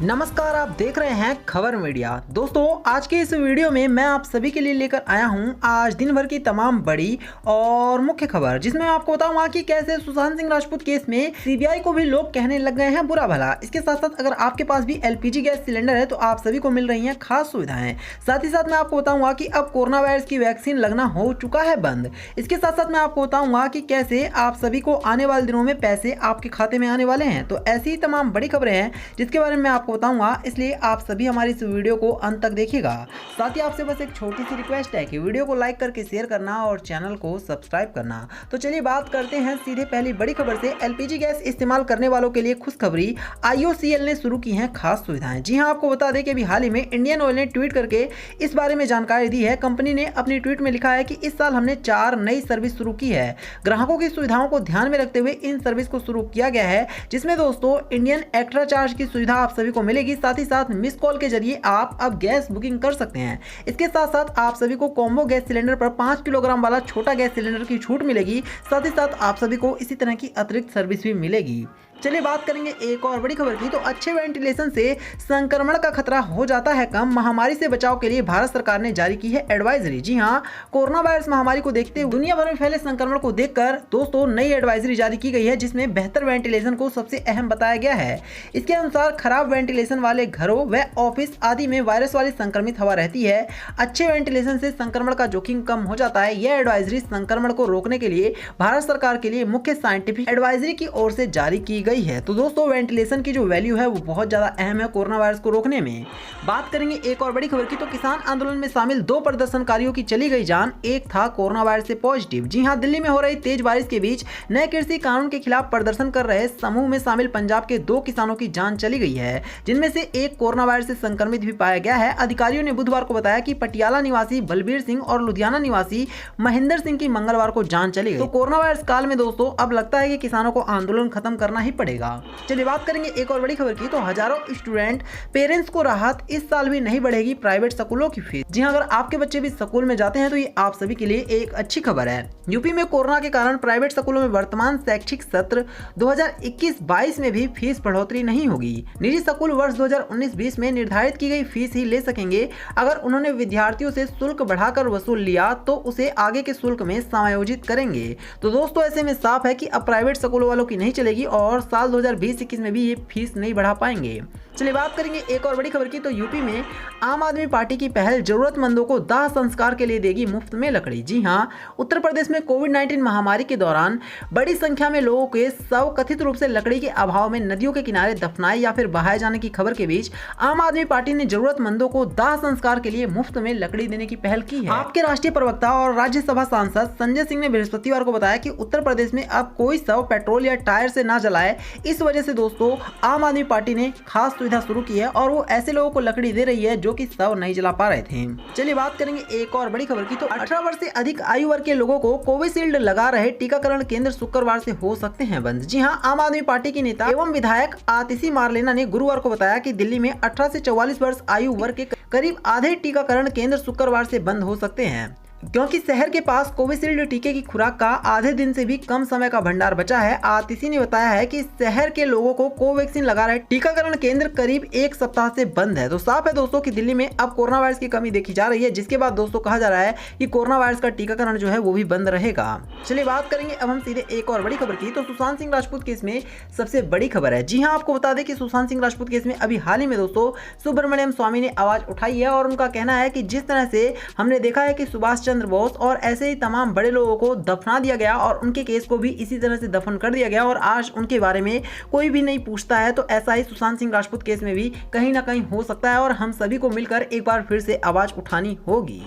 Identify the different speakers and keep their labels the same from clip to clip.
Speaker 1: नमस्कार, आप देख रहे हैं खबर मीडिया। दोस्तों, आज के इस वीडियो में मैं आप सभी के लिए लेकर आया हूं आज दिन भर की तमाम बड़ी और मुख्य खबर, जिसमें मैं आपको बताऊंगा कि कैसे सुशांत सिंह राजपूत केस में सीबीआई को भी लोग कहने लग गए हैं बुरा भला। इसके साथ साथ अगर आपके पास भी एलपीजी गैस सिलेंडर है तो आप सभी को मिल रही हैं खास सुविधाएं। साथ ही साथ मैं आपको बताऊंगा कि अब कोरोना वायरस की वैक्सीन लगना हो चुका है बंद। इसके साथ साथ मैं आपको बताऊंगा कि कैसे आप सभी को आने वाले दिनों में पैसे आपके खाते में आने वाले हैं। तो ऐसी ही तमाम बड़ी खबरें हैं जिसके बारे में आपको बताऊंगा, इसलिए आप सभी हमारी इस वीडियो को अंत तक देखिएगा। साथ ही आपसे बस एक छोटी सी रिक्वेस्ट है कि वीडियो को लाइक करके शेयर करना और चैनल को सब्सक्राइब करना। तो चलिए बात करते हैं सीधे पहली बड़ी खबर से। एलपीजी गैस इस्तेमाल करने वालों के लिए खुशखबरी, आईओसीएल ने शुरू की हैं खास सुविधाएं। जी हां, आपको बता दें कि अभी हाल ही में इंडियन ऑयल ने ट्वीट करके इस बारे में जानकारी दी है। कंपनी ने अपनी ट्वीट में लिखा है कि इस साल हमने 4 नई सर्विस शुरू की है। ग्राहकों की सुविधाओं को ध्यान में रखते हुए इन सर्विस को शुरू किया गया है, जिसमें दोस्तों इंडियन एक्स्ट्रा चार्ज की सुविधा आप सभी को मिलेगी। साथ ही साथ मिस कॉल के जरिए आप अब गैस बुकिंग कर सकते हैं। इसके साथ साथ आप सभी को कॉम्बो गैस सिलेंडर पर 5 किलोग्राम वाला छोटा गैस सिलेंडर की छूट मिलेगी। साथ ही साथ आप सभी को इसी तरह की अतिरिक्त सर्विस भी मिलेगी। चलिए बात करेंगे एक और बड़ी खबर की। तो अच्छे वेंटिलेशन से संक्रमण का खतरा हो जाता है कम। महामारी से बचाव के लिए भारत सरकार ने जारी की है एडवाइजरी। जी हां, कोरोना वायरस महामारी को देखते हुए दुनिया भर में फैले संक्रमण को देखकर दोस्तों नई एडवाइजरी जारी की गई है, जिसमें बेहतर वेंटिलेशन को सबसे अहम बताया गया है। इसके अनुसार खराब वेंटिलेशन वाले घरों व ऑफिस आदि में वायरस वाली संक्रमित हवा रहती है। अच्छे वेंटिलेशन से संक्रमण का जोखिम कम हो जाता है। यह एडवाइजरी संक्रमण को रोकने के लिए भारत सरकार के लिए मुख्य साइंटिफिक एडवाइजरी की ओर से जारी की गई है। तो दोस्तों, वेंटिलेशन की जो वैल्यू है वो बहुत ज्यादा अहम है कोरोना वायरस को रोकने में। बात करेंगे एक और बड़ी खबर की। तो किसान आंदोलन में शामिल 2 प्रदर्शनकारियों की चली गई जान। एक था कोरोना वायरस से पॉजिटिव। जी हां, दिल्ली में हो रही तेज बारिश के बीच नए कृषि कानून के खिलाफ प्रदर्शन कर रहे समूह में शामिल पंजाब के 2 किसानों की जान चली गई है, जिनमें से एक कोरोना वायरस से संक्रमित भी पाया गया है। अधिकारियों ने बुधवार को बताया कि पटियाला निवासी बलबीर सिंह और लुधियाना निवासी महेंद्र सिंह की मंगलवार को जान चली गई। तो कोरोना वायरस काल में दोस्तों अब लगता है कि किसानों को आंदोलन खत्म करना ही पड़ेगा। चलिए बात करेंगे एक और बड़ी खबर की। तो हजारों स्टूडेंट पेरेंट्स को राहत, इस साल भी नहीं बढ़ेगी प्राइवेट स्कूलों की फीस। जी हां, अगर आपके बच्चे भी स्कूल में जाते हैं तो ये आप सभी के लिए एक अच्छी खबर है। यूपी में कोरोना के कारण प्राइवेट स्कूलों में वर्तमान शैक्षिक सत्र 2021-22 में भी फीस बढ़ोतरी नहीं होगी। निजी स्कूल वर्ष 2019-20 में निर्धारित की गई फीस ही ले सकेंगे। अगर उन्होंने विद्यार्थियों से शुल्क बढ़ाकर वसूल लिया तो उसे आगे के शुल्क में समायोजित करेंगे। तो दोस्तों, ऐसे में साफ है कि अब प्राइवेट स्कूलों वालों की नहीं चलेगी और साल 2020-21 में भी ये फीस नहीं बढ़ा पाएंगे। चलिए बात करेंगे एक और बड़ी खबर की। तो यूपी में आम आदमी पार्टी की पहल, जरूरतमंदों को दाह संस्कार के लिए देगी मुफ्त में लकड़ी। जी हां, उत्तर प्रदेश में कोविड-19 महामारी के दौरान बड़ी संख्या में लोगों के शव कथित रूप से लकड़ी के अभाव में नदियों के किनारे दफनाए या फिर बहाए जाने की खबर के बीच आम आदमी पार्टी ने जरूरतमंदों को दाह संस्कार के लिए मुफ्त में लकड़ी देने की पहल की है। आपके राष्ट्रीय प्रवक्ता और राज्यसभा सांसद संजय सिंह ने बृहस्पतिवार को बताया कि उत्तर प्रदेश में अब कोई शव पेट्रोल या टायर से ना जलाए। इस वजह से दोस्तों आम आदमी पार्टी ने खास सुविधा शुरू की है और वो ऐसे लोगों को लकड़ी दे रही है जो कि शव नहीं जला पा रहे थे। चलिए बात करेंगे एक और बड़ी खबर की। तो 18 वर्ष से अधिक आयु वर्ग के लोगों को कोविशील्ड लगा रहे टीकाकरण केंद्र शुक्रवार से हो सकते हैं बंद। जी हां, आम आदमी पार्टी की नेता एवं विधायक आतिशी मारलेना ने गुरुवार को बताया कि दिल्ली में 18 से 44 वर्ष आयु वर्ग के करीब आधे टीकाकरण केंद्र शुक्रवार से बंद हो सकते हैं, क्योंकि शहर के पास कोविशील्ड टीके की खुराक का आधे दिन से भी कम समय का भंडार बचा है। आतिशी ने बताया है कि शहर के लोगों को कोवैक्सीन लगा रहे टीकाकरण केंद्र करीब 1 सप्ताह से बंद है। तो साफ है दोस्तों कि दिल्ली में अब कोरोना वायरस की कमी देखी जा रही है, जिसके बाद दोस्तों कहा जा रहा है कि कोरोना वायरस का टीकाकरण जो है वो भी बंद रहेगा। चलिए बात करेंगे अब हम सीधे एक और बड़ी खबर की। तो सुशांत सिंह राजपूत केस में सबसे बड़ी खबर है। जी हाँ, आपको बता दें कि सुशांत सिंह राजपूत केस में अभी हाल ही में दोस्तों सुब्रमण्यम स्वामी ने आवाज उठाई है और उनका कहना है कि जिस तरह से हमने देखा है कि सुभाष चंद्र बोस और ऐसे ही तमाम बड़े लोगों को दफना दिया गया और उनके केस को भी इसी तरह से दफन कर दिया गया और आज उनके बारे में कोई भी नहीं पूछता है, तो ऐसा ही सुशांत सिंह राजपूत केस में भी कहीं ना कहीं हो सकता है और हम सभी को मिलकर एक बार फिर से आवाज उठानी होगी।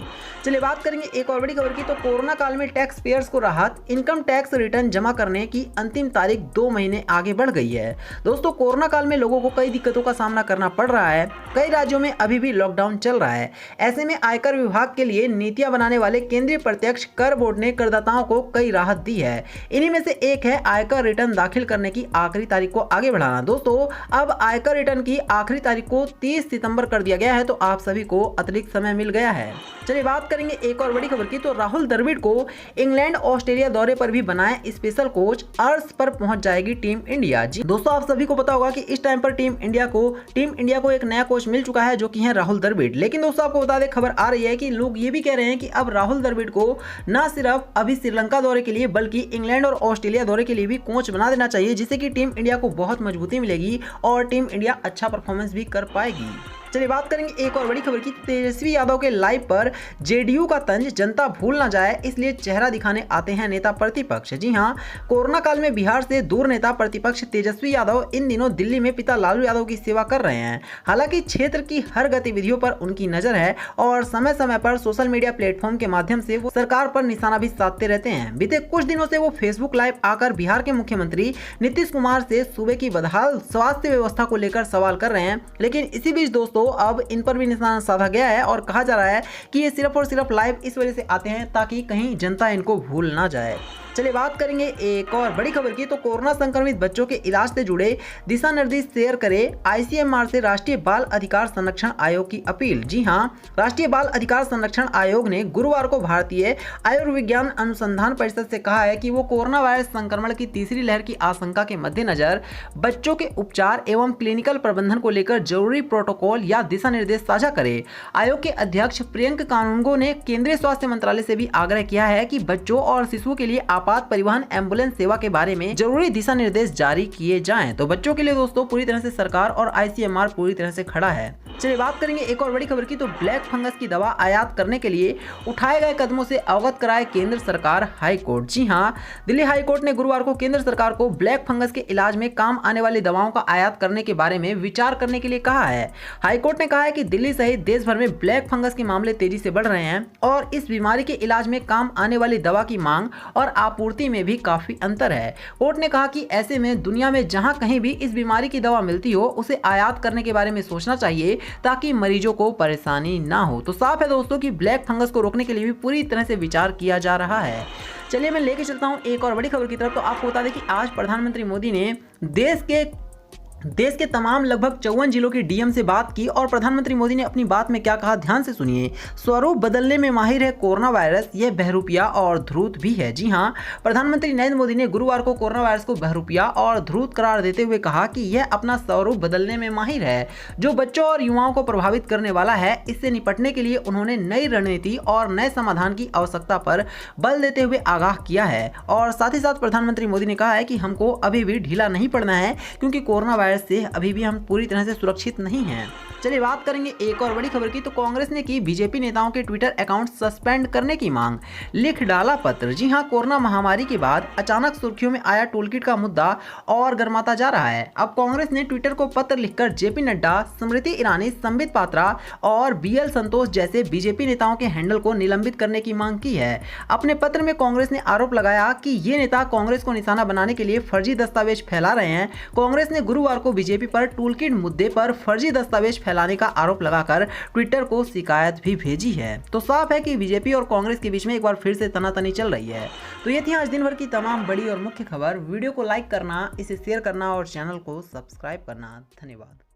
Speaker 1: चलिए बात करेंगे एक और बड़ी खबर की। तो कोरोना काल में टैक्स पेयर्स को राहत, इनकम टैक्स रिटर्न जमा करने की अंतिम तारीख 2 महीने आगे बढ़ गई है। दोस्तों, कोरोना काल में लोगों को कई दिक्कतों का सामना करना पड़ रहा है। कई राज्यों में अभी भी लॉकडाउन चल रहा है। ऐसे में आयकर विभाग के लिए नीतियां बनाने वाले वाले केंद्रीय प्रत्यक्ष कर बोर्ड ने करदाताओं को कई राहत दी है। इन्हीं में से एक है आयकर रिटर्न दाखिल करने की आखिरी तारीख को आगे बढ़ाना। दोस्तों अब आयकर रिटर्न की आखिरी तारीख को 30 सितंबर कर दिया गया है, तो आप सभी को अतिरिक्त समय मिल गया है। चलिए बात करेंगे एक और बड़ी खबर की। तो राहुल द्रविड़ को इंग्लैंड ऑस्ट्रेलिया दौरे पर भी बनाए स्पेशल कोच, अर्श पर पहुंच जाएगी टीम इंडिया। जी दोस्तों आप सभी को पता होगा कि इस टाइम पर टीम इंडिया को एक नया कोच मिल चुका है, जो कि है राहुल द्रविड़। लेकिन दोस्तों आपको बता दें, खबर आ रही है कि लोग ये भी कह रहे हैं कि अब राहुल द्रविड़ को न सिर्फ अभी श्रीलंका दौरे के लिए बल्कि इंग्लैंड और ऑस्ट्रेलिया दौरे के लिए भी कोच बना देना चाहिए, जिससे कि टीम इंडिया को बहुत मजबूती मिलेगी और टीम इंडिया अच्छा परफॉर्मेंस भी कर पाएगी। चलिए बात करेंगे एक और बड़ी खबर की। तेजस्वी यादव के लाइव पर जेडीयू का तंज जनता भूल ना जाए, इसलिए चेहरा दिखाने आते हैं नेता प्रतिपक्ष। जी हां, कोरोना काल में बिहार से दूर नेता प्रतिपक्ष तेजस्वी यादव इन दिनों दिल्ली में पिता लालू यादव की सेवा कर रहे हैं। हालांकि क्षेत्र की हर गतिविधियों पर उनकी नजर है और समय समय पर सोशल मीडिया प्लेटफॉर्म के माध्यम से वो सरकार पर निशाना भी साधते रहते हैं। बीते कुछ दिनों से वो फेसबुक लाइव आकर बिहार के मुख्यमंत्री नीतीश कुमार से सूबे की बदहाल स्वास्थ्य व्यवस्था को लेकर सवाल कर रहे हैं। लेकिन इसी बीच दोस्तों अब इन पर भी निशाना साधा गया है और कहा जा रहा है कि ये सिर्फ और सिर्फ लाइव इस वजह से आते हैं ताकि कहीं जनता इनको भूल ना जाए। चलिए बात करेंगे एक और बड़ी खबर की। तो कोरोना संक्रमित बच्चों के इलाज से जुड़े दिशा निर्देश शेयर करे आईसीएमआर से राष्ट्रीय बाल अधिकार संरक्षण आयोग की अपील। जी हां, राष्ट्रीय बाल अधिकार संरक्षण आयोग ने गुरुवार को भारतीय आयुर्विज्ञान अनुसंधान परिषद से कहा है कि वो कोरोना वायरस संक्रमण की तीसरी लहर की आशंका के मद्देनजर बच्चों के उपचार एवं क्लिनिकल प्रबंधन को लेकर जरूरी प्रोटोकॉल या दिशा निर्देश साझा करे। आयोग के अध्यक्ष प्रियंक कानूनगो ने केंद्रीय स्वास्थ्य मंत्रालय से भी आग्रह किया है कि बच्चों और शिशुओं के लिए आपात परिवहन एम्बुलेंस सेवा के बारे में जरूरी दिशा निर्देश जारी किए जाएं। तो बच्चों के लिए दोस्तों पूरी तरह से सरकार और आईसीएमआर पूरी तरह से खड़ा है। चलिए बात करेंगे एक और बड़ी खबर की। तो ब्लैक फंगस की दवा आयात करने के लिए उठाए गए कदमों से अवगत कराए केंद्र सरकार हाई कोर्ट। जी हां, दिल्ली हाई कोर्ट ने गुरुवार को केंद्र सरकार को ब्लैक फंगस के इलाज में काम आने वाली दवाओं का आयात करने के बारे में विचार करने के लिए कहा है। हाई कोर्ट ने कहा है कि दिल्ली सहित देश भर में ब्लैक फंगस के मामले तेजी से बढ़ रहे हैं और इस बीमारी के इलाज में काम आने वाली दवा की मांग और आपूर्ति में भी काफी अंतर है। कोर्ट ने कहा कि ऐसे में दुनिया में जहां कहीं भी इस बीमारी की दवा मिलती हो उसे आयात करने के बारे में सोचना चाहिए ताकि मरीजों को परेशानी ना हो। तो साफ है दोस्तों कि ब्लैक फंगस को रोकने के लिए भी पूरी तरह से विचार किया जा रहा है। चलिए मैं लेके चलता हूं एक और बड़ी खबर की तरफ। तो आपको बता दें कि आज प्रधानमंत्री मोदी ने देश के तमाम लगभग 54 जिलों के डीएम से बात की और प्रधानमंत्री मोदी ने अपनी बात में क्या कहा, ध्यान से सुनिए। स्वरूप बदलने में माहिर है कोरोना वायरस, यह बहरूपिया और ध्रुत भी है। जी हां, प्रधानमंत्री नरेंद्र मोदी ने गुरुवार को कोरोना वायरस को बहरूपिया और ध्रुत करार देते हुए कहा कि यह अपना स्वरूप बदलने में माहिर है, जो बच्चों और युवाओं को प्रभावित करने वाला है। इससे निपटने के लिए उन्होंने नई रणनीति और नए समाधान की आवश्यकता पर बल देते हुए आगाह किया है। और साथ ही साथ प्रधानमंत्री मोदी ने कहा है कि हमको अभी भी ढीला नहीं पड़ना है, क्योंकि कोरोना वायरस से अभी भी हम पूरी तरह से सुरक्षित नहीं हैं। चलिए बात करेंगे एक और बड़ी खबर की। तो कांग्रेस ने की बीजेपी नेताओं के ट्विटर अकाउंट सस्पेंड करने की मांग, लिख डाला पत्र। जी हां, कोरोना महामारी के बाद अचानक सुर्खियों में आया टूलकिट का मुद्दा और गर्माता जा रहा है। अब कांग्रेस ने ट्विटर को पत्र लिखकर जेपी नड्डा, स्मृति ईरानी, संबित पात्रा और बीएल संतोष जैसे बीजेपी नेताओं के हैंडल को निलंबित करने की मांग की है। अपने पत्र में कांग्रेस ने आरोप लगाया कि ये नेता कांग्रेस को निशाना बनाने के लिए फर्जी दस्तावेज फैला रहे हैं। कांग्रेस ने गुरुवार को बीजेपी पर टूलकिट मुद्दे पर फर्जी दस्तावेज फैलाने का आरोप लगाकर ट्विटर को शिकायत भी भेजी है। तो साफ है कि बीजेपी और कांग्रेस के बीच में एक बार फिर से तनातनी चल रही है। तो ये थी आज दिन भर की तमाम बड़ी और मुख्य खबर। वीडियो को लाइक करना, इसे शेयर करना और चैनल को सब्सक्राइब करना। धन्यवाद।